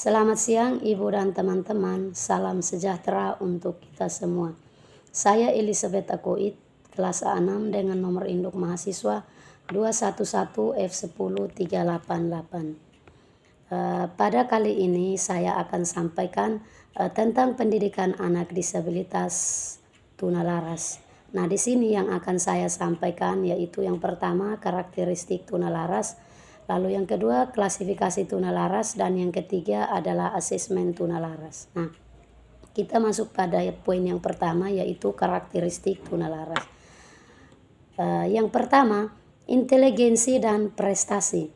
Selamat siang Ibu dan teman-teman, salam sejahtera untuk kita semua. Saya Elizabeth Akoit, kelas A6 dengan nomor induk mahasiswa 211F10388. Pada kali ini saya akan sampaikan tentang pendidikan anak disabilitas tunalaras. Nah, di sini yang akan saya sampaikan yaitu yang pertama karakteristik tunalaras, lalu yang kedua klasifikasi tunalaras, dan yang ketiga adalah asesmen tunalaras. Nah, kita masuk pada poin yang pertama yaitu karakteristik tunalaras. Yang pertama, inteligensi dan prestasi.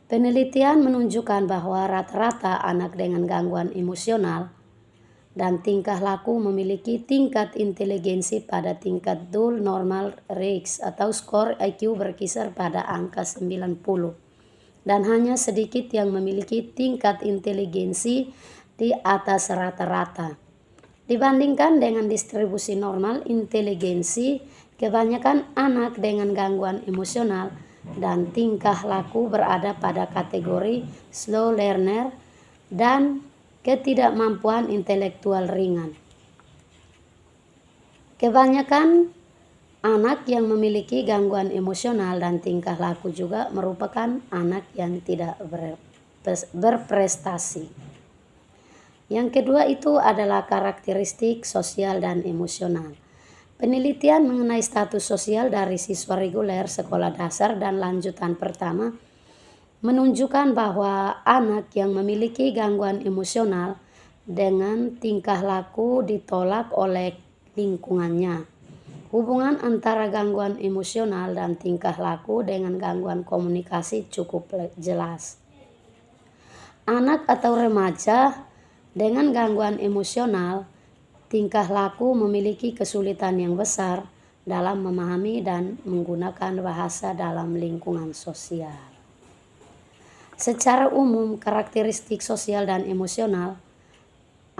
Penelitian menunjukkan bahwa rata-rata anak dengan gangguan emosional dan tingkah laku memiliki tingkat inteligensi pada tingkat Dull Normal Rates atau skor IQ berkisar pada angka 90, dan hanya sedikit yang memiliki tingkat inteligensi di atas rata-rata. Dibandingkan dengan distribusi normal inteligensi, kebanyakan anak dengan gangguan emosional dan tingkah laku berada pada kategori slow learner dan ketidakmampuan intelektual ringan. Kebanyakan anak yang memiliki gangguan emosional dan tingkah laku juga merupakan anak yang tidak berprestasi. Yang kedua itu adalah karakteristik sosial dan emosional. Penelitian mengenai status sosial dari siswa reguler sekolah dasar dan lanjutan pertama menunjukkan bahwa anak yang memiliki gangguan emosional dengan tingkah laku ditolak oleh lingkungannya. Hubungan antara gangguan emosional dan tingkah laku dengan gangguan komunikasi cukup jelas. Anak atau remaja dengan gangguan emosional tingkah laku memiliki kesulitan yang besar dalam memahami dan menggunakan bahasa dalam lingkungan sosial. Secara umum, karakteristik sosial dan emosional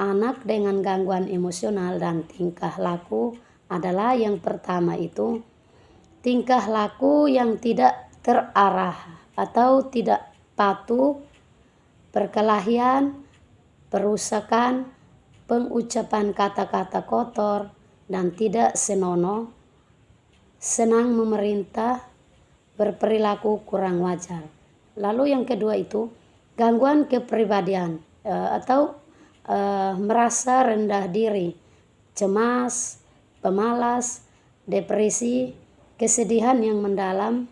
anak dengan gangguan emosional dan tingkah laku adalah yang pertama itu tingkah laku yang tidak terarah atau tidak patuh, perkelahian, perusakan, pengucapan kata-kata kotor, dan tidak senonoh, senang memerintah, berperilaku kurang wajar. Lalu yang kedua itu gangguan kepribadian atau merasa rendah diri, cemas, pemalas, depresi, kesedihan yang mendalam,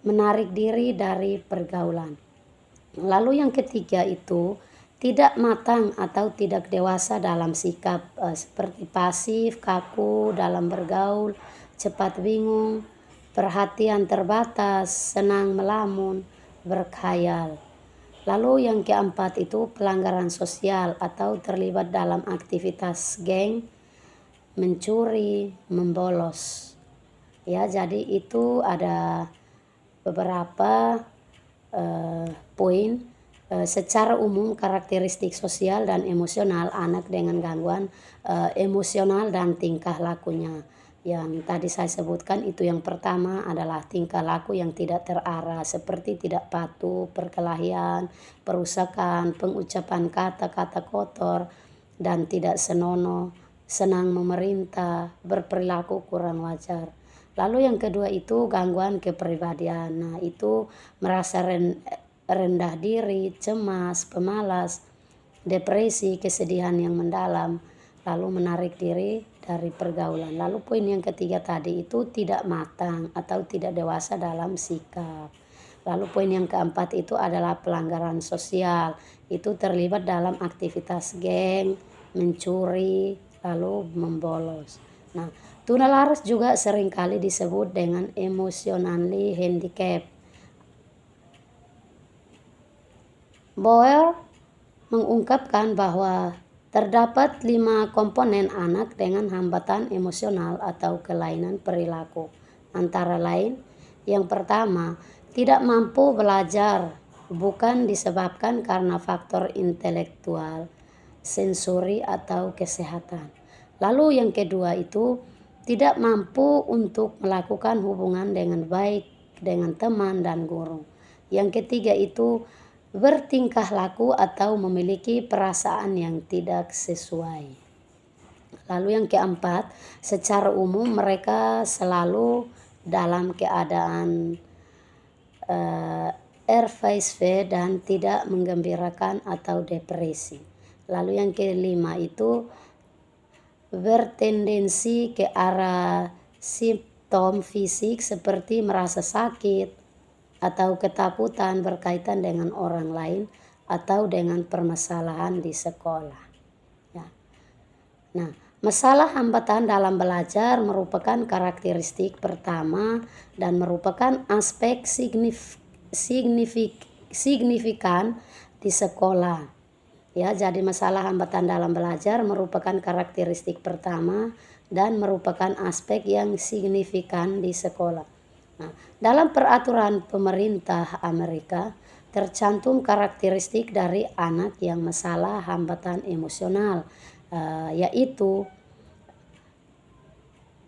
menarik diri dari pergaulan. Lalu yang ketiga itu tidak matang atau tidak dewasa dalam sikap, seperti pasif, kaku dalam bergaul, cepat bingung, perhatian terbatas, senang melamun, berkhayal. Lalu yang keempat itu pelanggaran sosial atau terlibat dalam aktivitas geng, mencuri, membolos. Ya, jadi itu ada beberapa poin. Secara umum karakteristik sosial dan emosional anak dengan gangguan emosional dan tingkah lakunya. Yang tadi saya sebutkan itu yang pertama adalah tingkah laku yang tidak terarah seperti tidak patuh, perkelahian, perusakan, pengucapan kata-kata kotor, dan tidak senonoh, senang memerintah, berperilaku kurang wajar. Lalu yang kedua itu gangguan kepribadian. Nah, itu merasa rendah diri, cemas, pemalas, depresi, kesedihan yang mendalam, lalu menarik diri dari pergaulan. Lalu poin yang ketiga tadi itu tidak matang atau tidak dewasa dalam sikap. Lalu poin yang keempat itu adalah pelanggaran sosial, itu terlibat dalam aktivitas geng, mencuri, lalu membolos. Nah, tunalaras juga seringkali disebut dengan emotionally handicapped. Boer mengungkapkan bahwa terdapat 5 komponen anak dengan hambatan emosional atau kelainan perilaku. Antara lain, yang pertama, tidak mampu belajar bukan disebabkan karena faktor intelektual, sensori, atau kesehatan. Lalu yang kedua itu tidak mampu untuk melakukan hubungan dengan baik dengan teman dan guru. Yang ketiga itu bertingkah laku atau memiliki perasaan yang tidak sesuai. Lalu yang keempat, secara umum mereka selalu dalam keadaan ervaisve dan tidak menggembirakan atau depresi. Lalu yang kelima itu bertendensi ke arah simptom fisik seperti merasa sakit atau ketakutan berkaitan dengan orang lain atau dengan permasalahan di sekolah. Ya. Nah, masalah hambatan dalam belajar merupakan karakteristik pertama dan merupakan aspek signifikan di sekolah. Ya, jadi masalah hambatan dalam belajar merupakan karakteristik pertama dan merupakan aspek yang signifikan di sekolah. Nah, dalam peraturan pemerintah Amerika tercantum karakteristik dari anak yang masalah hambatan emosional, yaitu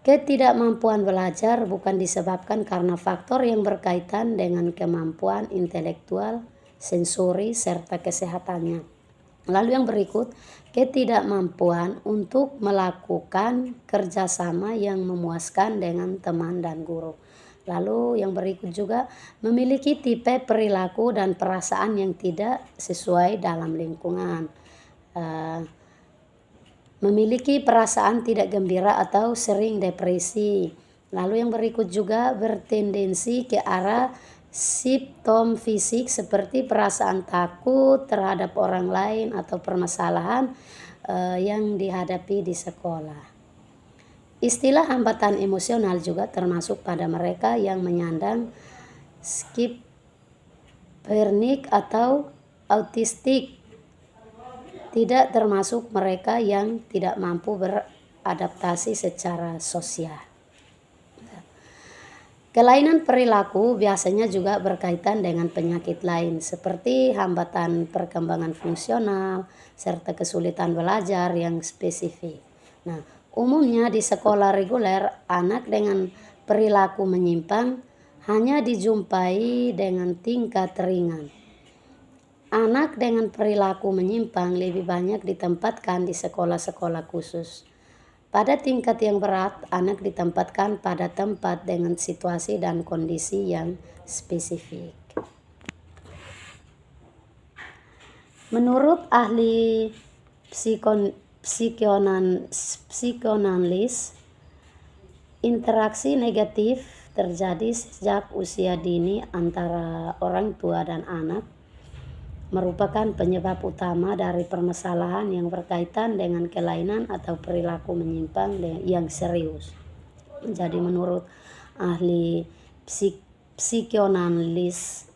ketidakmampuan belajar bukan disebabkan karena faktor yang berkaitan dengan kemampuan intelektual, sensori, serta kesehatannya. Lalu yang berikut, ketidakmampuan untuk melakukan kerjasama yang memuaskan dengan teman dan guru. Lalu yang berikut juga, memiliki tipe perilaku dan perasaan yang tidak sesuai dalam lingkungan. Memiliki perasaan tidak gembira atau sering depresi. Lalu yang berikut juga bertendensi ke arah simptom fisik seperti perasaan takut terhadap orang lain atau permasalahan yang dihadapi di sekolah. Istilah hambatan emosional juga termasuk pada mereka yang menyandang schizophrenic atau autistik. Tidak termasuk mereka yang tidak mampu beradaptasi secara sosial. Kelainan perilaku biasanya juga berkaitan dengan penyakit lain seperti hambatan perkembangan fungsional serta kesulitan belajar yang spesifik. Nah, umumnya di sekolah reguler, anak dengan perilaku menyimpang hanya dijumpai dengan tingkat ringan. Anak dengan perilaku menyimpang lebih banyak ditempatkan di sekolah-sekolah khusus. Pada tingkat yang berat, anak ditempatkan pada tempat dengan situasi dan kondisi yang spesifik. Menurut ahli psikoanalis, interaksi negatif terjadi sejak usia dini antara orang tua dan anak merupakan penyebab utama dari permasalahan yang berkaitan dengan kelainan atau perilaku menyimpang yang serius. Jadi menurut ahli psikoanalis,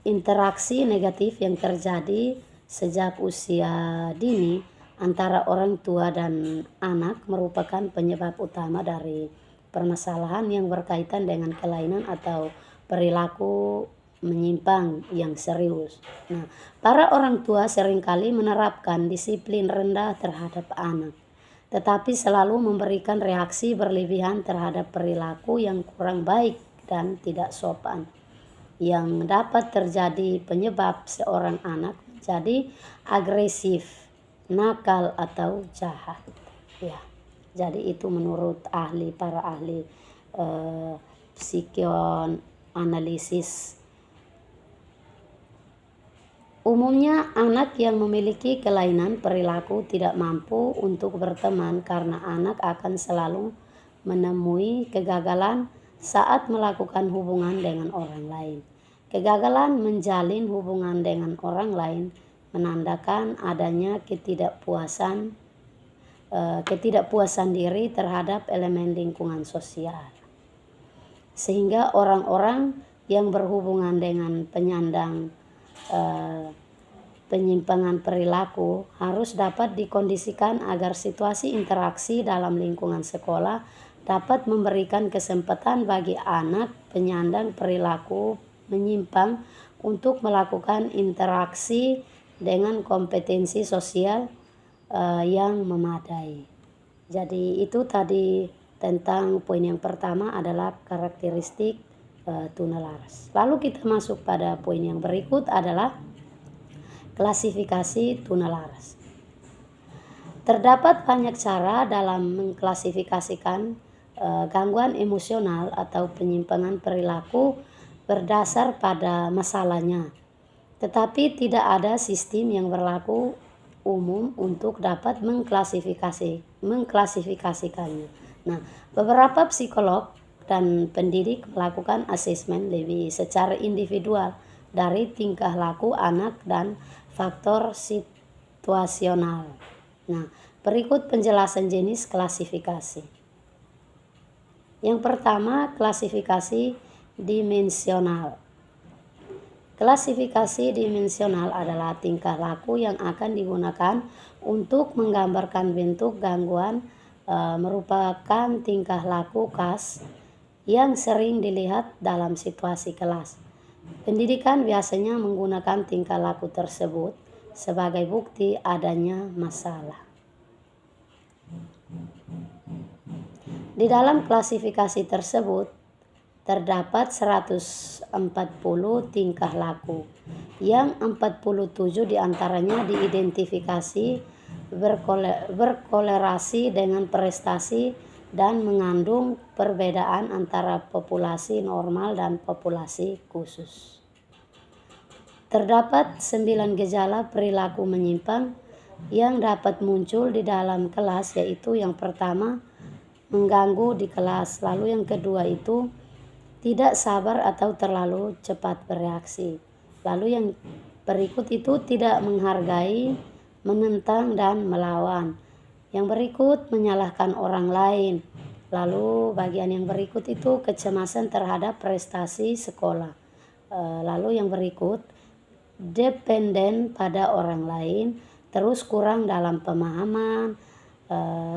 interaksi negatif yang terjadi sejak usia dini antara orang tua dan anak merupakan penyebab utama dari permasalahan yang berkaitan dengan kelainan atau perilaku menyimpang yang serius. Nah, para orang tua seringkali menerapkan disiplin rendah terhadap anak, tetapi selalu memberikan reaksi berlebihan terhadap perilaku yang kurang baik dan tidak sopan, yang dapat terjadi penyebab seorang anak menjadi agresif, nakal, atau jahat. Ya, jadi itu menurut para ahli psikoanalisis. Umumnya anak yang memiliki kelainan perilaku tidak mampu untuk berteman karena anak akan selalu menemui kegagalan saat melakukan hubungan dengan orang lain. Kegagalan menjalin hubungan dengan orang lain menandakan adanya ketidakpuasan diri terhadap elemen lingkungan sosial. Sehingga orang-orang yang berhubungan dengan penyandang penyimpangan perilaku harus dapat dikondisikan agar situasi interaksi dalam lingkungan sekolah dapat memberikan kesempatan bagi anak penyandang perilaku menyimpang untuk melakukan interaksi dengan kompetensi sosial yang memadai. Jadi itu tadi tentang poin yang pertama adalah karakteristik tunalaras. Lalu kita masuk pada poin yang berikut adalah klasifikasi tunalaras. Terdapat banyak cara dalam mengklasifikasikan gangguan emosional atau penyimpangan perilaku berdasar pada masalahnya. Tetapi tidak ada sistem yang berlaku umum untuk dapat mengklasifikasikannya. Nah, beberapa psikolog dan pendidik melakukan asesmen lebih secara individual dari tingkah laku anak dan faktor situasional. Nah, berikut penjelasan jenis klasifikasi. Yang pertama, klasifikasi dimensional. Klasifikasi dimensional adalah tingkah laku yang akan digunakan untuk menggambarkan bentuk gangguan, merupakan tingkah laku khas yang sering dilihat dalam situasi kelas. Pendidikan biasanya menggunakan tingkah laku tersebut sebagai bukti adanya masalah. Di dalam klasifikasi tersebut terdapat 140 tingkah laku, yang 47 diantaranya diidentifikasi berkolerasi dengan prestasi dan mengandung perbedaan antara populasi normal dan populasi khusus. Terdapat 9 gejala perilaku menyimpang yang dapat muncul di dalam kelas, yaitu yang pertama, mengganggu di kelas. Lalu yang kedua itu tidak sabar atau terlalu cepat bereaksi. Lalu yang berikut itu tidak menghargai, menentang dan melawan. Yang berikut menyalahkan orang lain. Lalu bagian yang berikut itu kecemasan terhadap prestasi sekolah. Lalu yang berikut dependen pada orang lain, terus kurang dalam pemahaman,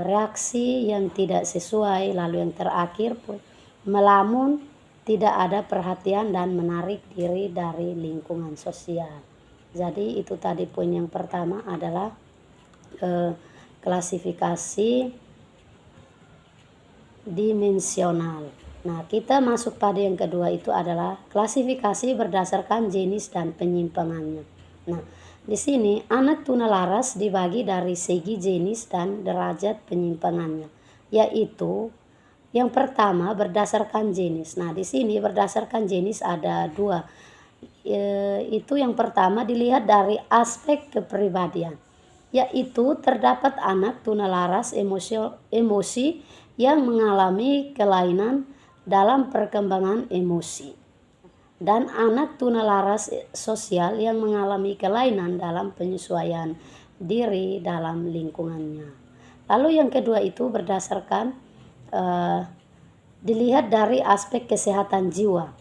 reaksi yang tidak sesuai. Lalu yang terakhir melamun, tidak ada perhatian dan menarik diri dari lingkungan sosial. Jadi itu tadi poin yang pertama adalah klasifikasi dimensional. Nah, kita masuk pada yang kedua itu adalah klasifikasi berdasarkan jenis dan penyimpangannya. Nah, di sini anak tunalaras dibagi dari segi jenis dan derajat penyimpangannya, yaitu yang pertama berdasarkan jenis. Nah, di sini berdasarkan jenis ada dua. Itu yang pertama dilihat dari aspek kepribadian, yaitu terdapat anak tunalaras emosi yang mengalami kelainan dalam perkembangan emosi, dan anak tunalaras sosial yang mengalami kelainan dalam penyesuaian diri dalam lingkungannya. Lalu yang kedua itu berdasarkan dilihat dari aspek kesehatan jiwa.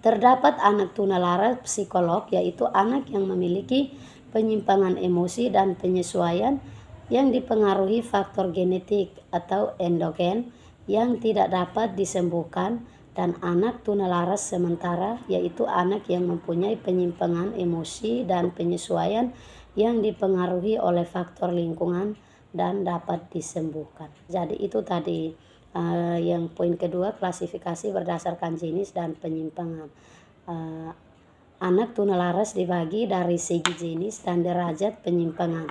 Terdapat anak tunalaras psikolog, yaitu anak yang memiliki penyimpangan emosi dan penyesuaian yang dipengaruhi faktor genetik atau endogen yang tidak dapat disembuhkan, dan anak tunalaras sementara, yaitu anak yang mempunyai penyimpangan emosi dan penyesuaian yang dipengaruhi oleh faktor lingkungan dan dapat disembuhkan. Jadi itu tadi yang poin kedua, klasifikasi berdasarkan jenis dan penyimpangan. Anak tunalaras dibagi dari segi jenis dan derajat penyimpangan,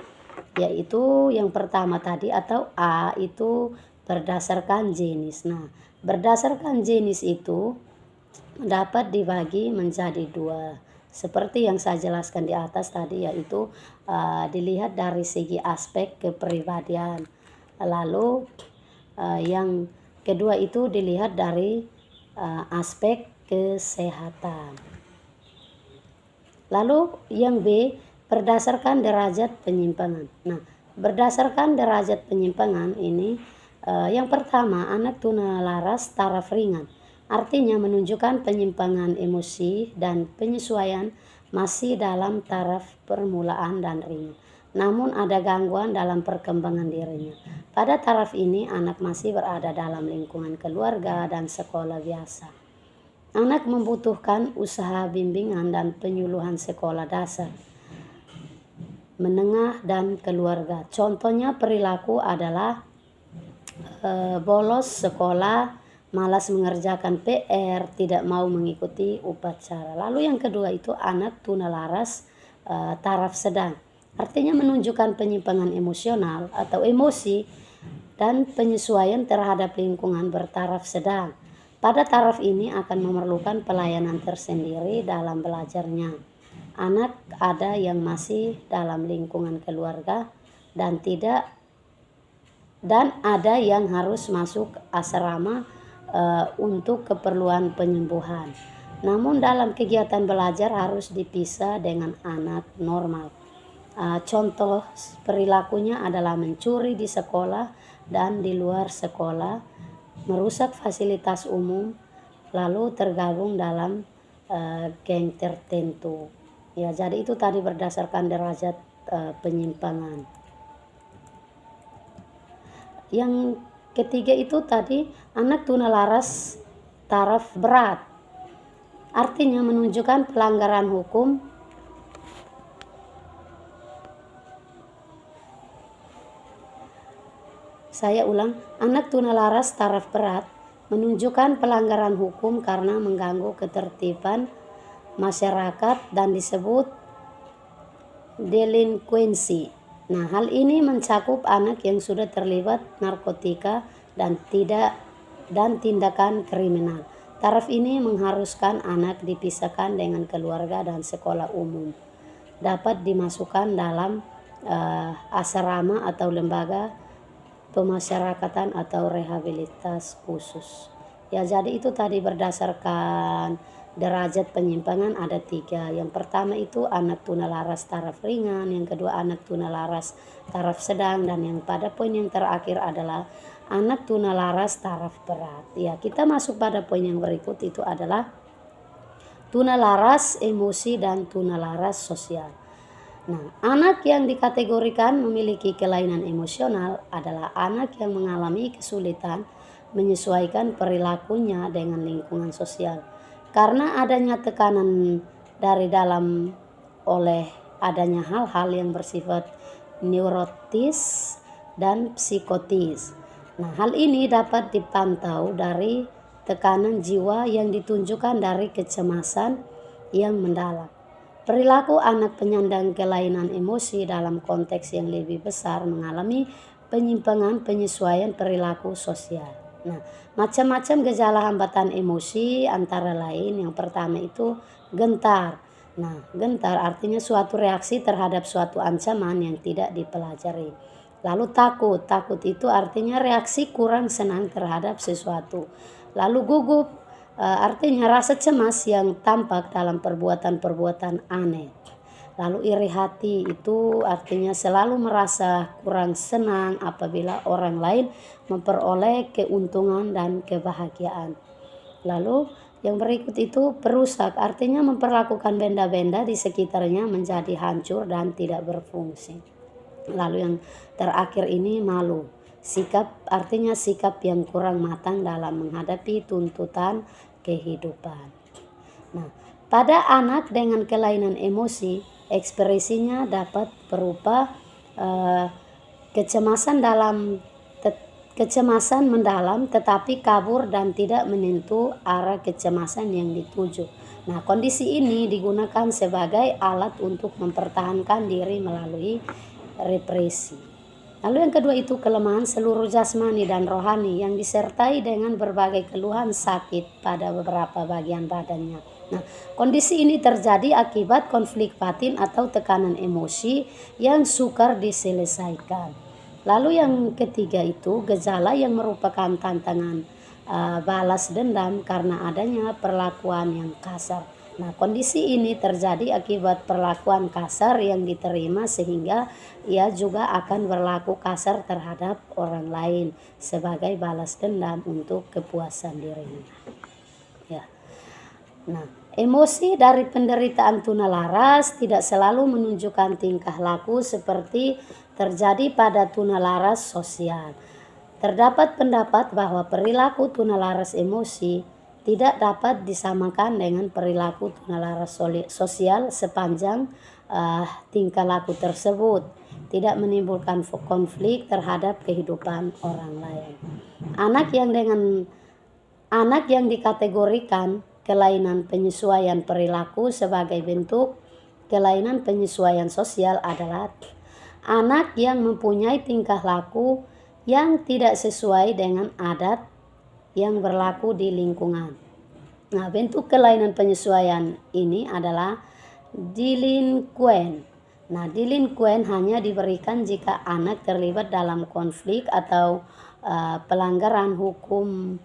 yaitu yang pertama tadi atau A itu berdasarkan jenis. Nah, berdasarkan jenis itu dapat dibagi menjadi dua, seperti yang saya jelaskan di atas tadi, yaitu dilihat dari segi aspek kepribadian. Lalu yang kedua itu dilihat dari aspek kesehatan. Lalu yang B berdasarkan derajat penyimpangan. Nah, berdasarkan derajat penyimpangan ini yang pertama, anak tunalaras taraf ringan, artinya menunjukkan penyimpangan emosi dan penyesuaian masih dalam taraf permulaan dan ringan, namun ada gangguan dalam perkembangan dirinya. Pada taraf ini anak masih berada dalam lingkungan keluarga dan sekolah biasa. Anak membutuhkan usaha bimbingan dan penyuluhan sekolah dasar, menengah dan keluarga. Contohnya perilaku adalah bolos sekolah, malas mengerjakan PR, tidak mau mengikuti upacara. Lalu yang kedua itu anak tunalaras taraf sedang. Artinya menunjukkan penyimpangan emosional atau emosi dan penyesuaian terhadap lingkungan bertaraf sedang. Pada taraf ini akan memerlukan pelayanan tersendiri dalam belajarnya. Anak ada yang masih dalam lingkungan keluarga dan ada yang harus masuk asrama untuk keperluan penyembuhan. Namun dalam kegiatan belajar harus dipisah dengan anak normal. Contoh perilakunya adalah mencuri di sekolah dan di luar sekolah, merusak fasilitas umum, lalu tergabung dalam geng tertentu. Ya, jadi itu tadi berdasarkan derajat penyimpangan. Yang ketiga itu tadi anak tunalaras taraf berat. Artinya menunjukkan pelanggaran hukum anak tunalaras taraf berat menunjukkan pelanggaran hukum karena mengganggu ketertiban masyarakat dan disebut delinkuensi. Nah, hal ini mencakup anak yang sudah terlibat narkotika dan tindakan kriminal. Taraf ini mengharuskan anak dipisahkan dengan keluarga dan sekolah umum. Dapat dimasukkan dalam asrama atau lembaga pemasyarakatan atau rehabilitas khusus. Ya, jadi itu tadi berdasarkan derajat penyimpangan ada 3. Yang pertama itu anak tunalaras taraf ringan, yang kedua anak tunalaras taraf sedang, dan yang pada poin yang terakhir adalah anak tunalaras taraf berat. Ya, kita masuk pada poin yang berikut, itu adalah tunalaras emosi dan tunalaras sosial. Nah, anak yang dikategorikan memiliki kelainan emosional adalah anak yang mengalami kesulitan menyesuaikan perilakunya dengan lingkungan sosial. Karena adanya tekanan dari dalam oleh adanya hal-hal yang bersifat neurotis dan psikotis. Nah, hal ini dapat dipantau dari tekanan jiwa yang ditunjukkan dari kecemasan yang mendalam. Perilaku anak penyandang kelainan emosi dalam konteks yang lebih besar mengalami penyimpangan penyesuaian perilaku sosial. Nah, macam-macam gejala hambatan emosi antara lain yang pertama itu gentar. Nah, gentar artinya suatu reaksi terhadap suatu ancaman yang tidak dipelajari. Lalu takut. Takut itu artinya reaksi kurang senang terhadap sesuatu. Lalu gugup. Artinya rasa cemas yang tampak dalam perbuatan-perbuatan aneh. Lalu iri hati itu artinya selalu merasa kurang senang apabila orang lain memperoleh keuntungan dan kebahagiaan. Lalu yang berikut itu perusak, artinya memperlakukan benda-benda di sekitarnya menjadi hancur dan tidak berfungsi. Lalu yang terakhir ini malu. Sikap artinya sikap yang kurang matang dalam menghadapi tuntutan kehidupan. Nah, pada anak dengan kelainan emosi, ekspresinya dapat berupa kecemasan mendalam tetapi kabur dan tidak menyentuh arah kecemasan yang dituju. Nah, kondisi ini digunakan sebagai alat untuk mempertahankan diri melalui represi. Lalu yang kedua itu kelemahan seluruh jasmani dan rohani yang disertai dengan berbagai keluhan sakit pada beberapa bagian badannya. Nah, kondisi ini terjadi akibat konflik batin atau tekanan emosi yang sukar diselesaikan. Lalu yang ketiga itu gejala yang merupakan tantangan balas dendam karena adanya perlakuan yang kasar. Nah, kondisi ini terjadi akibat perlakuan kasar yang diterima sehingga ia juga akan berlaku kasar terhadap orang lain sebagai balas dendam untuk kepuasan dirinya. Ya. Nah, emosi dari penderitaan tunalaras tidak selalu menunjukkan tingkah laku seperti terjadi pada tunalaras sosial. Terdapat pendapat bahwa perilaku tunalaras emosi tidak dapat disamakan dengan perilaku tunalaras sosial sepanjang tingkah laku tersebut tidak menimbulkan konflik terhadap kehidupan orang lain. Anak yang dengan Anak yang dikategorikan kelainan penyesuaian perilaku sebagai bentuk kelainan penyesuaian sosial adalah anak yang mempunyai tingkah laku yang tidak sesuai dengan adat yang berlaku di lingkungan. Nah, bentuk kelainan penyesuaian ini adalah delinquen. Nah, delinquen hanya diberikan jika anak terlibat dalam konflik atau pelanggaran hukum.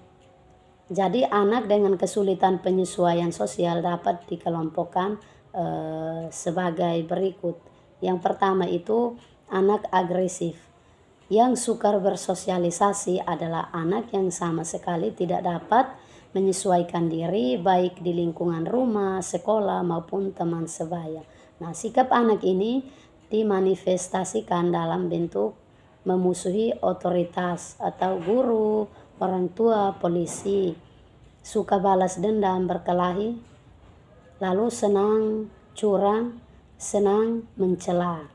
Jadi anak dengan kesulitan penyesuaian sosial dapat dikelompokkan sebagai berikut. Yang pertama itu anak agresif. Yang sukar bersosialisasi adalah anak yang sama sekali tidak dapat menyesuaikan diri baik di lingkungan rumah, sekolah maupun teman sebaya. Nah, sikap anak ini dimanifestasikan dalam bentuk memusuhi otoritas atau guru, orang tua, polisi, suka balas dendam, berkelahi, lalu senang curang, senang mencela.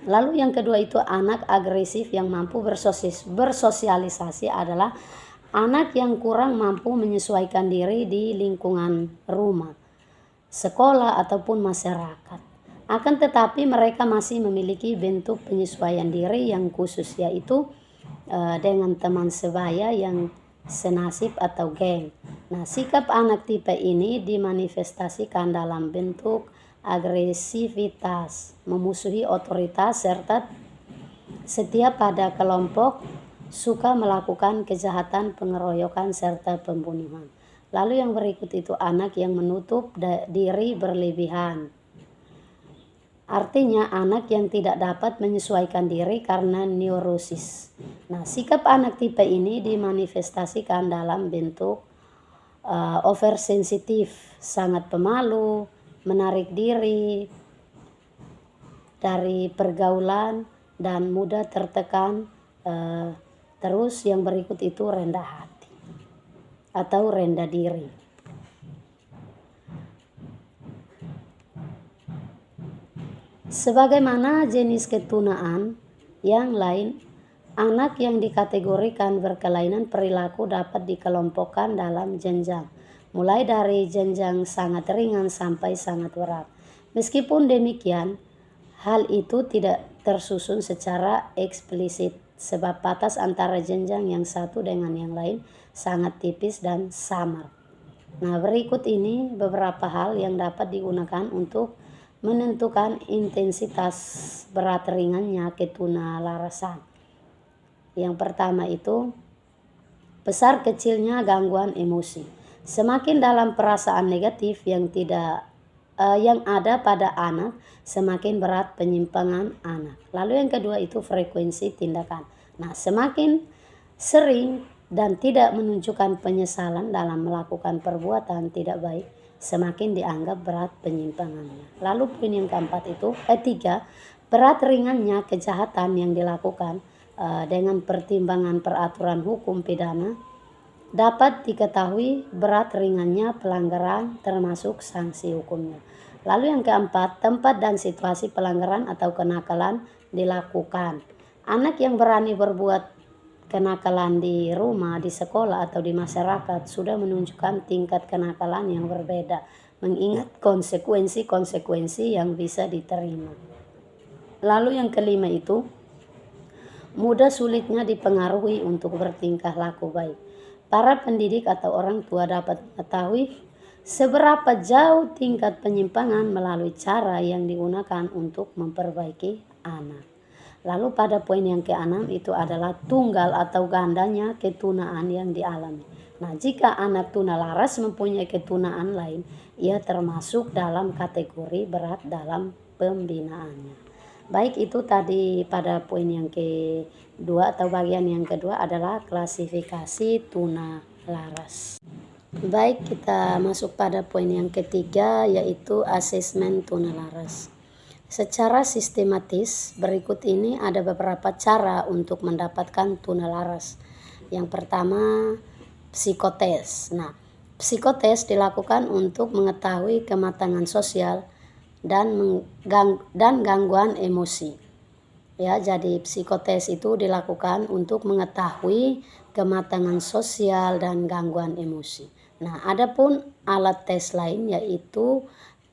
Lalu yang kedua itu anak agresif yang mampu bersosialisasi adalah anak yang kurang mampu menyesuaikan diri di lingkungan rumah, sekolah ataupun masyarakat. Akan tetapi mereka masih memiliki bentuk penyesuaian diri yang khusus, yaitu dengan teman sebaya yang senasib atau geng. Nah, sikap anak tipe ini dimanifestasikan dalam bentuk agresivitas, memusuhi otoritas, serta setia pada kelompok, suka melakukan kejahatan, pengeroyokan, serta pembunuhan. Lalu yang berikut itu anak yang menutup diri berlebihan. Artinya anak yang tidak dapat menyesuaikan diri karena neurosis. Nah, sikap anak tipe ini dimanifestasikan dalam bentuk oversensitif, sangat pemalu, menarik diri dari pergaulan dan mudah tertekan. Terus yang berikut itu rendah hati atau rendah diri. Sebagaimana jenis ketunaan yang lain, anak yang dikategorikan berkelainan perilaku dapat dikelompokkan dalam jenjang, mulai dari jenjang sangat ringan sampai sangat berat. Meskipun demikian, hal itu tidak tersusun secara eksplisit, sebab batas antara jenjang yang satu dengan yang lain sangat tipis dan samar. Nah, berikut ini beberapa hal yang dapat digunakan untuk menentukan intensitas berat ringannya ketunalarasan. Yang pertama itu besar kecilnya gangguan emosi. Semakin dalam perasaan negatif yang ada pada anak, semakin berat penyimpangan anak. Lalu yang kedua itu frekuensi tindakan. Nah, semakin sering dan tidak menunjukkan penyesalan dalam melakukan perbuatan tidak baik, semakin dianggap berat penyimpangannya. Lalu poin yang keempat itu ketiga, berat ringannya kejahatan yang dilakukan dengan pertimbangan peraturan hukum pidana dapat diketahui berat ringannya pelanggaran termasuk sanksi hukumnya. Lalu yang keempat, tempat dan situasi pelanggaran atau kenakalan dilakukan. Anak yang berani berbuat kenakalan di rumah, di sekolah, atau di masyarakat sudah menunjukkan tingkat kenakalan yang berbeda, mengingat konsekuensi-konsekuensi yang bisa diterima. Lalu yang kelima itu mudah sulitnya dipengaruhi untuk bertingkah laku baik. Para pendidik atau orang tua dapat mengetahui seberapa jauh tingkat penyimpangan melalui cara yang digunakan untuk memperbaiki anak. Lalu pada poin yang keenam itu adalah tunggal atau gandanya ketunaan yang dialami. Nah, jika anak tunalaras mempunyai ketunaan lain, ia termasuk dalam kategori berat dalam pembinaannya. Baik, itu tadi pada poin yang kedua atau bagian yang kedua adalah klasifikasi tunalaras. Baik, kita masuk pada poin yang ketiga, yaitu asesmen tunalaras. Secara sistematis, berikut ini ada beberapa cara untuk mendapatkan tunalaras. Yang pertama, psikotes. Nah, psikotes dilakukan untuk mengetahui kematangan sosial dan gangguan emosi. Ya, jadi psikotes itu dilakukan untuk mengetahui kematangan sosial, dan gangguan emosi. Nah, adapun alat tes lain yaitu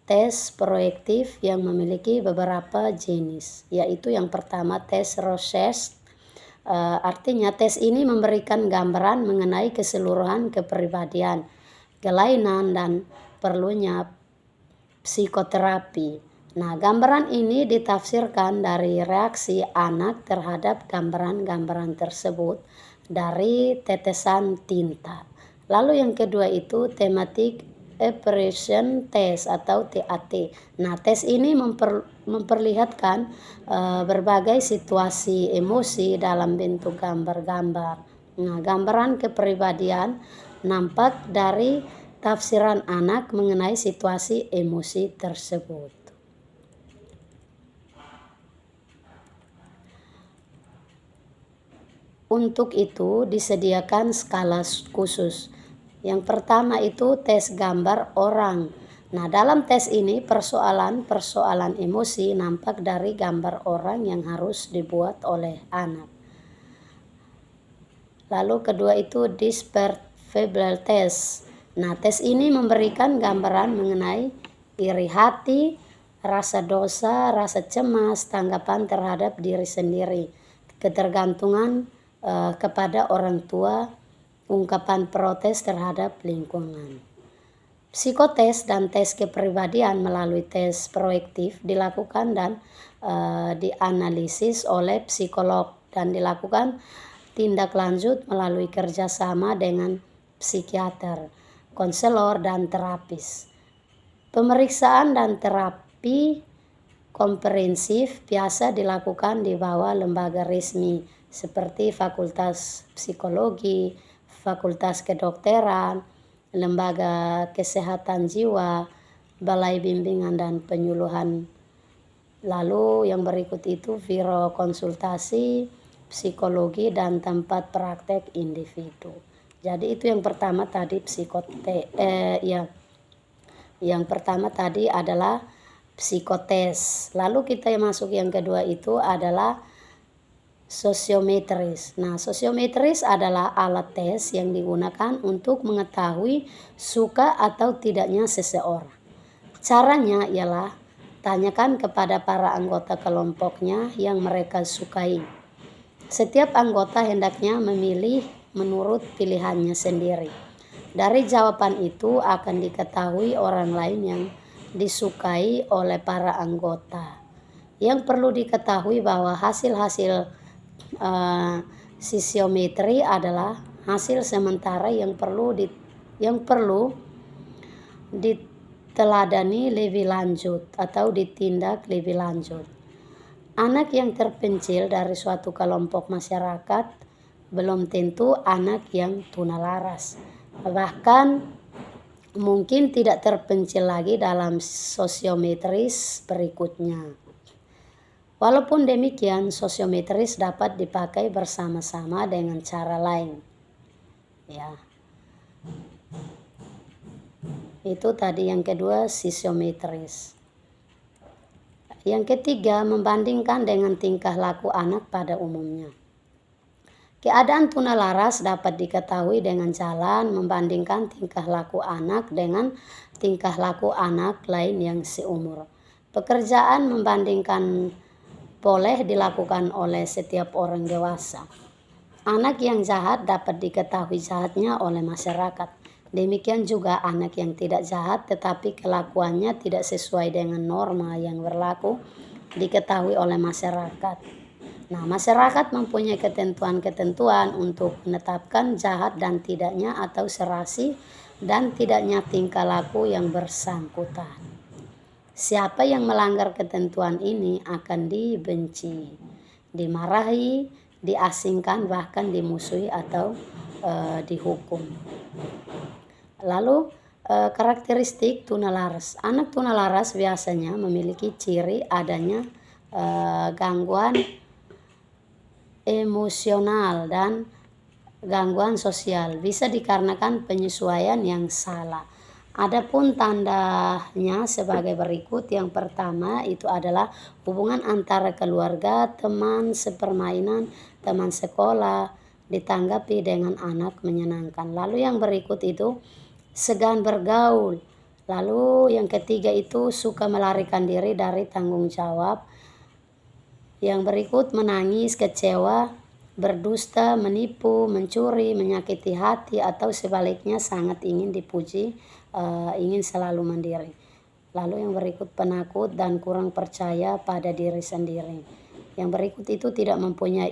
tes proyektif yang memiliki beberapa jenis, yaitu yang pertama tes Rorschach. Artinya tes ini memberikan gambaran mengenai keseluruhan kepribadian, kelainan, dan perlunya psikoterapi. Nah, gambaran ini ditafsirkan dari reaksi anak terhadap gambaran-gambaran tersebut dari tetesan tinta. Lalu yang kedua itu thematic apprehension test atau TAT. Nah, tes ini memperlihatkan berbagai situasi emosi dalam bentuk gambar-gambar. Nah, gambaran kepribadian nampak dari tafsiran anak mengenai situasi emosi tersebut. Untuk itu disediakan skala khusus. Yang pertama itu tes gambar orang. Nah, dalam tes ini persoalan emosi nampak dari gambar orang yang harus dibuat oleh anak. Lalu kedua itu dispersible test. Nah, tes ini memberikan gambaran mengenai iri hati, rasa dosa, rasa cemas, tanggapan terhadap diri sendiri, ketergantungan kepada orang tua, ungkapan protes terhadap lingkungan. Psikotes dan tes kepribadian melalui tes proyektif dilakukan dan dianalisis oleh psikolog dan dilakukan tindak lanjut melalui kerjasama dengan psikiater, konselor, dan terapis. Pemeriksaan dan terapi komprehensif biasa dilakukan di bawah lembaga resmi seperti Fakultas Psikologi, Fakultas Kedokteran, Lembaga Kesehatan Jiwa, Balai Bimbingan dan Penyuluhan. Lalu yang berikut itu biro konsultasi, psikologi, dan tempat praktek individu. Jadi itu yang pertama tadi yang pertama tadi adalah psikotes. Lalu kita masuk yang kedua itu adalah sosiometris. Nah, sosiometris adalah alat tes yang digunakan untuk mengetahui suka atau tidaknya seseorang. Caranya ialah tanyakan kepada para anggota kelompoknya yang mereka sukai. Setiap anggota hendaknya memilih menurut pilihannya sendiri. Dari jawaban itu akan diketahui orang lain yang disukai oleh para anggota. Yang perlu diketahui bahwa hasil-hasil sosiometri adalah hasil sementara yang perlu diteladani lebih lanjut atau ditindak lebih lanjut. Anak yang terpencil dari suatu kelompok masyarakat belum tentu anak yang tunalaras, bahkan mungkin tidak terpencil lagi dalam sosiometris berikutnya. Walaupun demikian, sosiometris dapat dipakai bersama-sama dengan cara lain. Ya. Itu tadi yang kedua, sosiometris. Yang ketiga, membandingkan dengan tingkah laku anak pada umumnya. Keadaan tunalaras dapat diketahui dengan jalan membandingkan tingkah laku anak dengan tingkah laku anak lain yang seumur. Pekerjaan membandingkan boleh dilakukan oleh setiap orang dewasa. Anak yang jahat dapat diketahui jahatnya oleh masyarakat. Demikian juga anak yang tidak jahat tetapi kelakuannya tidak sesuai dengan norma yang berlaku diketahui oleh masyarakat. Nah, masyarakat mempunyai ketentuan-ketentuan untuk menetapkan jahat dan tidaknya atau serasi dan tidaknya tingkah laku yang bersangkutan. Siapa yang melanggar ketentuan ini akan dibenci, dimarahi, diasingkan, bahkan dimusuhi atau dihukum. Lalu karakteristik tunalaras. Anak tunalaras biasanya memiliki ciri adanya gangguan emosional dan gangguan sosial, bisa dikarenakan penyesuaian yang salah. Adapun tandanya sebagai berikut. Yang pertama itu adalah hubungan antara keluarga, teman sepermainan, teman sekolah, ditanggapi dengan anak menyenangkan. Lalu yang berikut itu segan bergaul. Lalu yang ketiga itu suka melarikan diri dari tanggung jawab. Yang berikut menangis, kecewa, berdusta, menipu, mencuri, menyakiti hati, atau sebaliknya sangat ingin dipuji, ingin selalu mandiri. Lalu yang berikut penakut dan kurang percaya pada diri sendiri. Yang berikut itu tidak mempunyai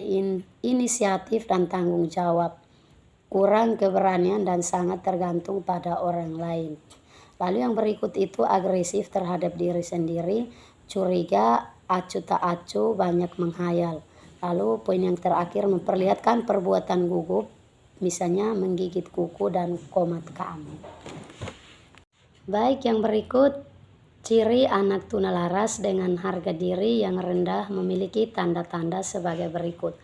inisiatif dan tanggung jawab, kurang keberanian dan sangat tergantung pada orang lain. Lalu yang berikut itu agresif terhadap diri sendiri, curiga, acuh tak acuh, banyak menghayal. Lalu poin yang terakhir memperlihatkan perbuatan gugup, misalnya menggigit kuku dan komat kami. Baik, yang berikut ciri anak tunalaras dengan harga diri yang rendah memiliki tanda-tanda sebagai berikut.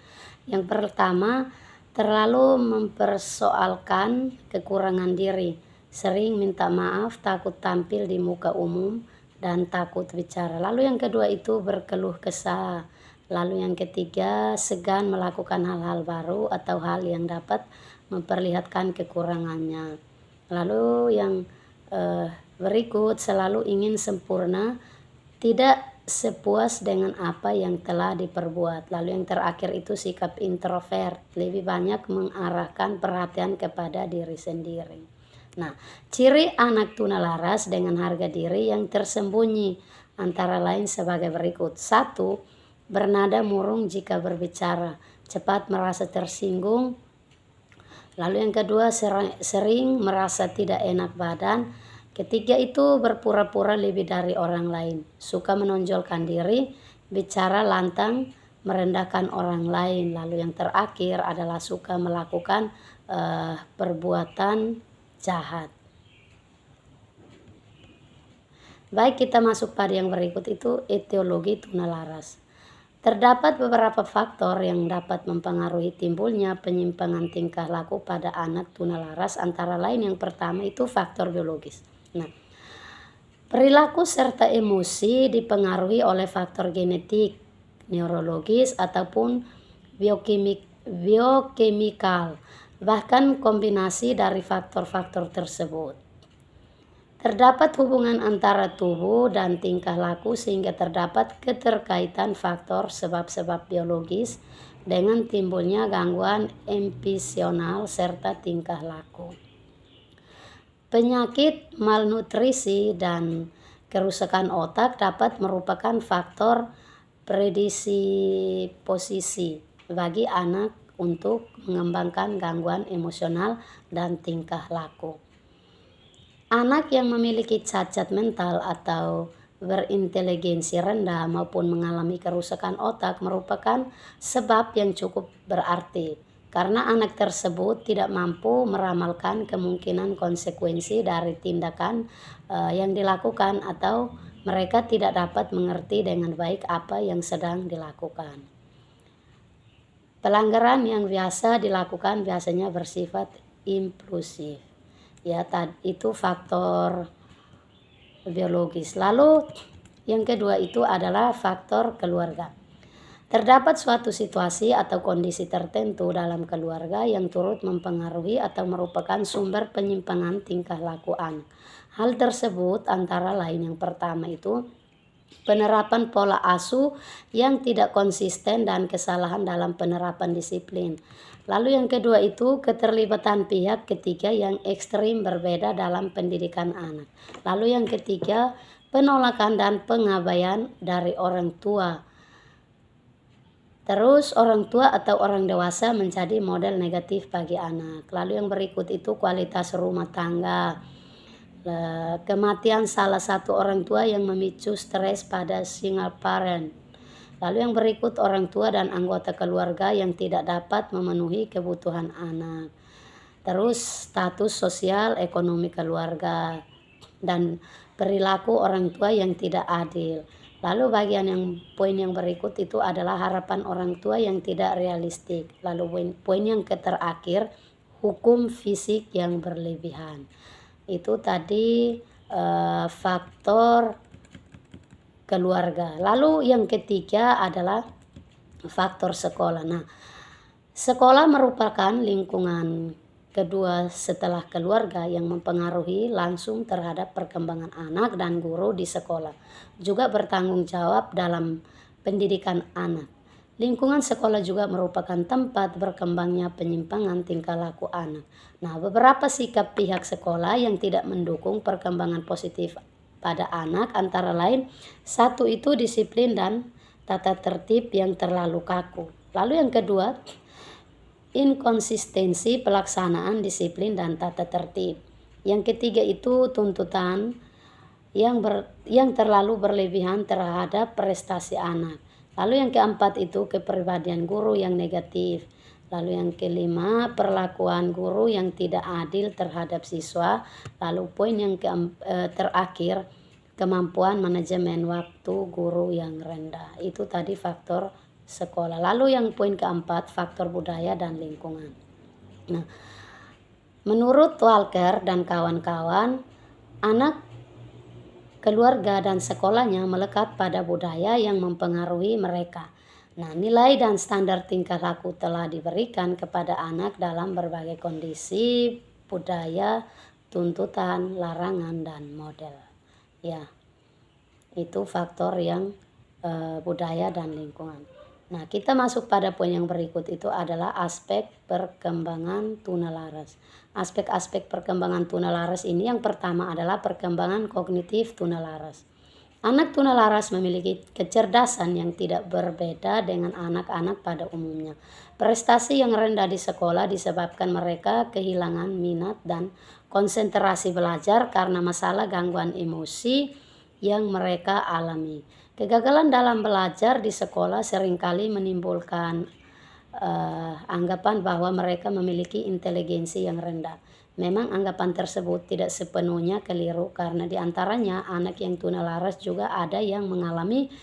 Yang pertama, terlalu mempersoalkan kekurangan diri, sering minta maaf, takut tampil di muka umum, dan takut bicara. Lalu yang kedua itu berkeluh kesah. Lalu yang ketiga, segan melakukan hal-hal baru atau hal yang dapat memperlihatkan kekurangannya. Lalu yang berikut selalu ingin sempurna, tidak sepuas dengan apa yang telah diperbuat. Lalu yang terakhir itu sikap introvert, lebih banyak mengarahkan perhatian kepada diri sendiri. Nah, ciri anak tunalaras dengan harga diri yang tersembunyi antara lain sebagai berikut. 1. Bernada murung jika berbicara, cepat merasa tersinggung. Lalu yang kedua, sering merasa tidak enak badan. Ketiga itu berpura-pura lebih dari orang lain, suka menonjolkan diri, bicara lantang, merendahkan orang lain. Lalu yang terakhir adalah suka melakukan perbuatan jahat. Baik, kita masuk pada yang berikut itu etiologi tunalaras. Terdapat beberapa faktor yang dapat mempengaruhi timbulnya penyimpangan tingkah laku pada anak tunalaras, antara lain yang pertama itu faktor biologis. Nah, perilaku serta emosi dipengaruhi oleh faktor genetik, neurologis ataupun biokemikal, bahkan kombinasi dari faktor-faktor tersebut. Terdapat hubungan antara tubuh dan tingkah laku sehingga terdapat keterkaitan faktor sebab-sebab biologis dengan timbulnya gangguan empisional serta tingkah laku. Penyakit malnutrisi dan kerusakan otak dapat merupakan faktor predisposisi bagi anak untuk mengembangkan gangguan emosional dan tingkah laku. Anak yang memiliki cacat mental atau berinteligensi rendah maupun mengalami kerusakan otak merupakan sebab yang cukup berarti, karena anak tersebut tidak mampu meramalkan kemungkinan konsekuensi dari tindakan yang dilakukan, atau mereka tidak dapat mengerti dengan baik apa yang sedang dilakukan. Pelanggaran yang biasa dilakukan biasanya bersifat impulsif. Ya, itu faktor biologis. Lalu yang kedua itu adalah faktor keluarga. Terdapat suatu situasi atau kondisi tertentu dalam keluarga yang turut mempengaruhi atau merupakan sumber penyimpangan tingkah laku anak. Hal tersebut antara lain yang pertama itu penerapan pola asuh yang tidak konsisten dan kesalahan dalam penerapan disiplin. Lalu yang kedua itu keterlibatan pihak ketiga yang ekstrim berbeda dalam pendidikan anak. Lalu yang ketiga penolakan dan pengabaian dari orang tua. Terus orang tua atau orang dewasa menjadi model negatif bagi anak. Lalu yang berikut itu kualitas rumah tangga. Kematian salah satu orang tua yang memicu stres pada single parent. Lalu yang berikut orang tua dan anggota keluarga yang tidak dapat memenuhi kebutuhan anak. Terus status sosial ekonomi keluarga dan perilaku orang tua yang tidak adil. Lalu poin yang berikut itu adalah harapan orang tua yang tidak realistik. Lalu poin yang terakhir hukum fisik yang berlebihan. Itu tadi faktor keluarga. Lalu yang ketiga adalah faktor sekolah. Nah, Sekolah merupakan lingkungan kedua setelah keluarga yang mempengaruhi langsung terhadap perkembangan anak dan guru di sekolah. Juga bertanggung jawab dalam pendidikan anak. Lingkungan sekolah juga merupakan tempat berkembangnya penyimpangan tingkah laku anak. Nah, beberapa sikap pihak sekolah yang tidak mendukung perkembangan positif pada anak antara lain, satu itu disiplin dan tata tertib yang terlalu kaku. Lalu yang kedua, inkonsistensi pelaksanaan disiplin dan tata tertib. Yang ketiga itu tuntutan yang terlalu berlebihan terhadap prestasi anak. Lalu yang keempat itu kepribadian guru yang negatif. Lalu yang kelima, perlakuan guru yang tidak adil terhadap siswa. Lalu poin yang terakhir, kemampuan manajemen waktu guru yang rendah. Itu tadi faktor sekolah. Lalu yang poin keempat, faktor budaya dan lingkungan. Nah, menurut Walker dan kawan-kawan, anak, keluarga dan sekolahnya melekat pada budaya yang mempengaruhi mereka. Nah, nilai dan standar tingkah laku telah diberikan kepada anak dalam berbagai kondisi, budaya, tuntutan, larangan, dan model. Ya, itu faktor yang budaya dan lingkungan. Nah, kita masuk pada poin yang berikut, itu adalah aspek perkembangan tunalaras. Aspek-aspek perkembangan tunalaras ini yang pertama adalah perkembangan kognitif tunalaras. Anak tunalaras memiliki kecerdasan yang tidak berbeda dengan anak-anak pada umumnya. Prestasi yang rendah di sekolah disebabkan mereka kehilangan minat dan konsentrasi belajar karena masalah gangguan emosi yang mereka alami. Kegagalan dalam belajar di sekolah seringkali menimbulkan anggapan bahwa mereka memiliki inteligensi yang rendah. Memang anggapan tersebut tidak sepenuhnya keliru karena diantaranya anak yang tunalaras juga ada yang mengalami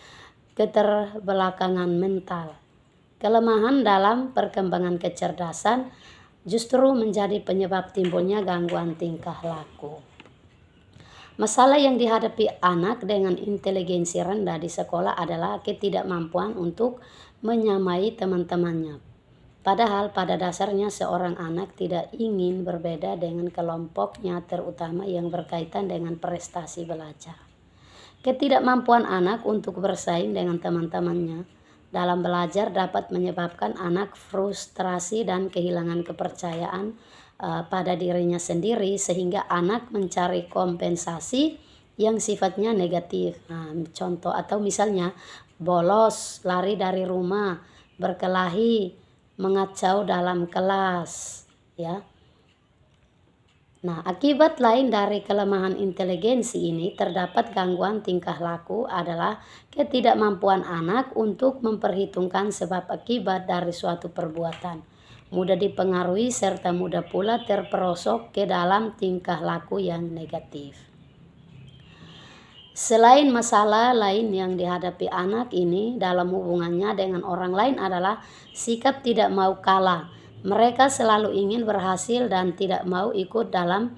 keterbelakangan mental. Kelemahan dalam perkembangan kecerdasan justru menjadi penyebab timbulnya gangguan tingkah laku. Masalah yang dihadapi anak dengan inteligensi rendah di sekolah adalah ketidakmampuan untuk menyamai teman-temannya. Padahal pada dasarnya seorang anak tidak ingin berbeda dengan kelompoknya, terutama yang berkaitan dengan prestasi belajar. Ketidakmampuan anak untuk bersaing dengan teman-temannya dalam belajar dapat menyebabkan anak frustrasi dan kehilangan kepercayaan pada dirinya sendiri, sehingga anak mencari kompensasi yang sifatnya negatif. Nah, contoh atau misalnya bolos, lari dari rumah, berkelahi, mengacau dalam kelas, ya. Nah, akibat lain dari kelemahan inteligensi ini terdapat gangguan tingkah laku adalah ketidakmampuan anak untuk memperhitungkan sebab akibat dari suatu perbuatan. Mudah dipengaruhi serta mudah pula terperosok ke dalam tingkah laku yang negatif. Selain masalah lain yang dihadapi anak ini dalam hubungannya dengan orang lain adalah sikap tidak mau kalah. Mereka selalu ingin berhasil dan tidak mau ikut dalam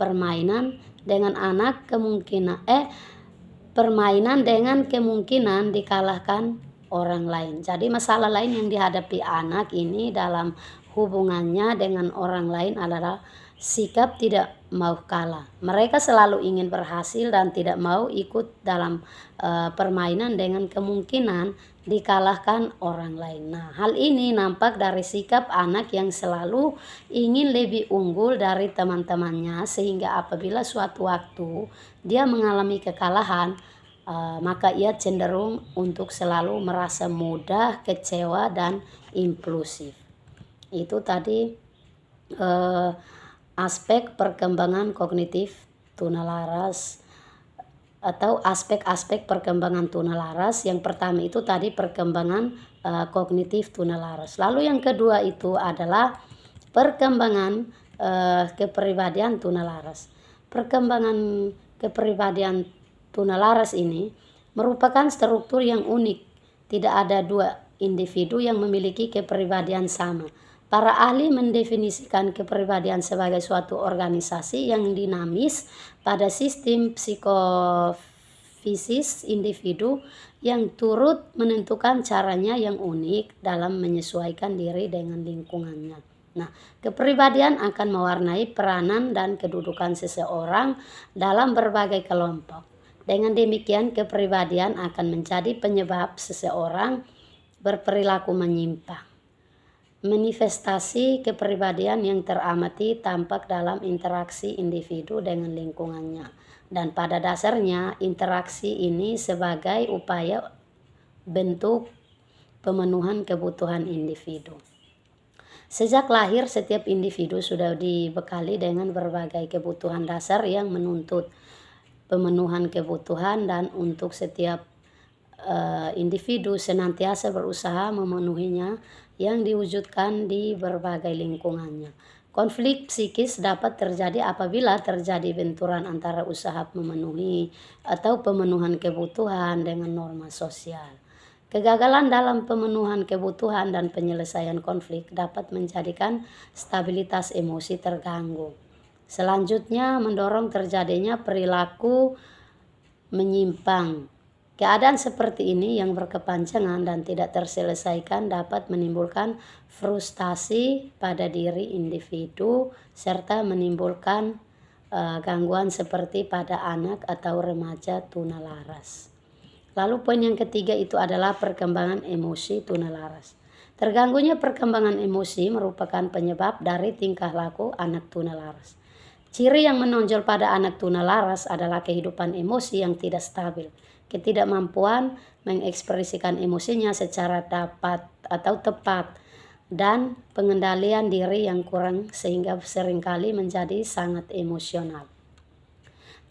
permainan dengan kemungkinan dikalahkan orang lain. Jadi masalah lain yang dihadapi anak ini dalam hubungannya dengan orang lain adalah sikap tidak mau kalah. Mereka selalu ingin berhasil dan tidak mau ikut dalam permainan dengan kemungkinan dikalahkan orang lain. Nah, hal ini nampak dari sikap anak yang selalu ingin lebih unggul dari teman-temannya, sehingga apabila suatu waktu dia mengalami kekalahan, maka ia cenderung untuk selalu merasa mudah kecewa dan impulsif. Itu tadi aspek perkembangan kognitif tunalaras atau aspek-aspek perkembangan tunalaras. Yang pertama itu tadi perkembangan kognitif tunalaras. Lalu yang kedua itu adalah perkembangan kepribadian tunalaras. Perkembangan kepribadian tunalaras ini merupakan struktur yang unik. Tidak ada dua individu yang memiliki kepribadian sama. Para ahli mendefinisikan kepribadian sebagai suatu organisasi yang dinamis pada sistem psikofisiologi spesies individu yang turut menentukan caranya yang unik dalam menyesuaikan diri dengan lingkungannya. Nah, kepribadian akan mewarnai peranan dan kedudukan seseorang dalam berbagai kelompok. Dengan demikian, kepribadian akan menjadi penyebab seseorang berperilaku menyimpang. Manifestasi kepribadian yang teramati tampak dalam interaksi individu dengan lingkungannya, dan pada dasarnya interaksi ini sebagai upaya bentuk pemenuhan kebutuhan individu. Sejak lahir, setiap individu sudah dibekali dengan berbagai kebutuhan dasar yang menuntut pemenuhan kebutuhan, dan untuk setiap individu senantiasa berusaha memenuhinya yang diwujudkan di berbagai lingkungannya. Konflik psikis dapat terjadi apabila terjadi benturan antara usaha memenuhi atau pemenuhan kebutuhan dengan norma sosial. Kegagalan dalam pemenuhan kebutuhan dan penyelesaian konflik dapat menjadikan stabilitas emosi terganggu. Selanjutnya, mendorong terjadinya perilaku menyimpang. Keadaan seperti ini yang berkepanjangan dan tidak terselesaikan dapat menimbulkan frustasi pada diri individu serta menimbulkan gangguan seperti pada anak atau remaja tunalaras. Lalu poin yang ketiga itu adalah perkembangan emosi tunalaras. Terganggunya perkembangan emosi merupakan penyebab dari tingkah laku anak tunalaras. Ciri yang menonjol pada anak tunalaras adalah kehidupan emosi yang tidak stabil, ketidakmampuan mengekspresikan emosinya secara dapat atau tepat, dan pengendalian diri yang kurang sehingga seringkali menjadi sangat emosional.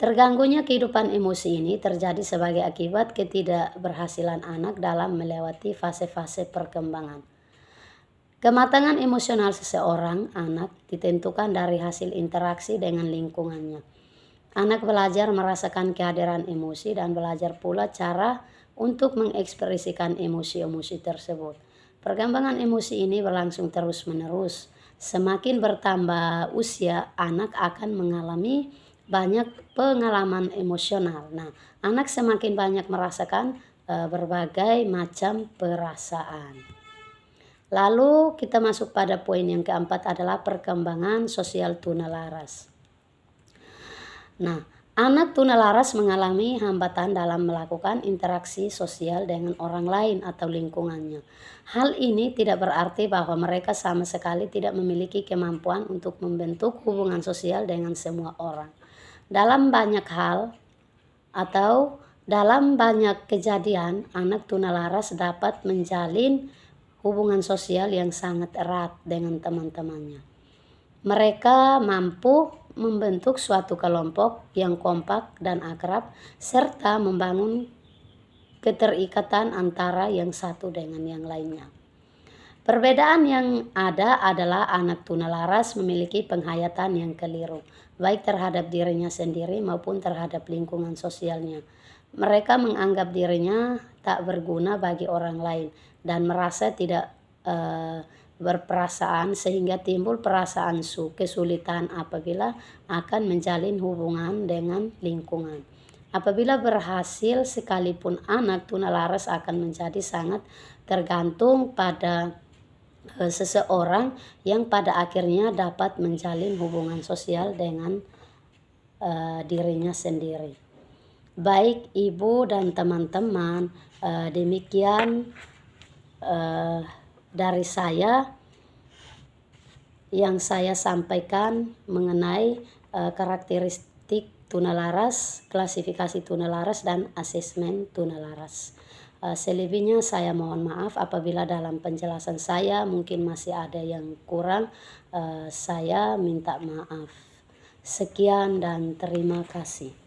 Terganggunya kehidupan emosi ini terjadi sebagai akibat ketidakberhasilan anak dalam melewati fase-fase perkembangan. Kematangan emosional seseorang anak ditentukan dari hasil interaksi dengan lingkungannya. Anak belajar merasakan kehadiran emosi dan belajar pula cara untuk mengekspresikan emosi-emosi tersebut. Perkembangan emosi ini berlangsung terus-menerus. Semakin bertambah usia, anak akan mengalami banyak pengalaman emosional. Nah, anak semakin banyak merasakan berbagai macam perasaan. Lalu kita masuk pada poin yang keempat adalah perkembangan sosial tunalaras. Nah, anak tunalaras mengalami hambatan dalam melakukan interaksi sosial dengan orang lain atau lingkungannya. Hal ini tidak berarti bahwa mereka sama sekali tidak memiliki kemampuan untuk membentuk hubungan sosial dengan semua orang. Dalam banyak hal atau dalam banyak kejadian, anak tunalaras dapat menjalin hubungan sosial yang sangat erat dengan teman-temannya. Mereka mampu membentuk suatu kelompok yang kompak dan akrab, serta membangun keterikatan antara yang satu dengan yang lainnya. Perbedaan yang ada adalah anak tunalaras memiliki penghayatan yang keliru, baik terhadap dirinya sendiri maupun terhadap lingkungan sosialnya. Mereka menganggap dirinya tak berguna bagi orang lain dan merasa tidak berperasaan, sehingga timbul perasaan kesulitan apabila akan menjalin hubungan dengan lingkungan. Apabila berhasil sekalipun, anak tunalaras akan menjadi sangat tergantung pada seseorang yang pada akhirnya dapat menjalin hubungan sosial dengan dirinya sendiri. Baik ibu dan teman-teman, demikian dari saya yang saya sampaikan mengenai karakteristik tunalaras, klasifikasi tunalaras, dan asesmen tunalaras. Selebihnya saya mohon maaf apabila dalam penjelasan saya mungkin masih ada yang kurang. Saya minta maaf. Sekian dan terima kasih.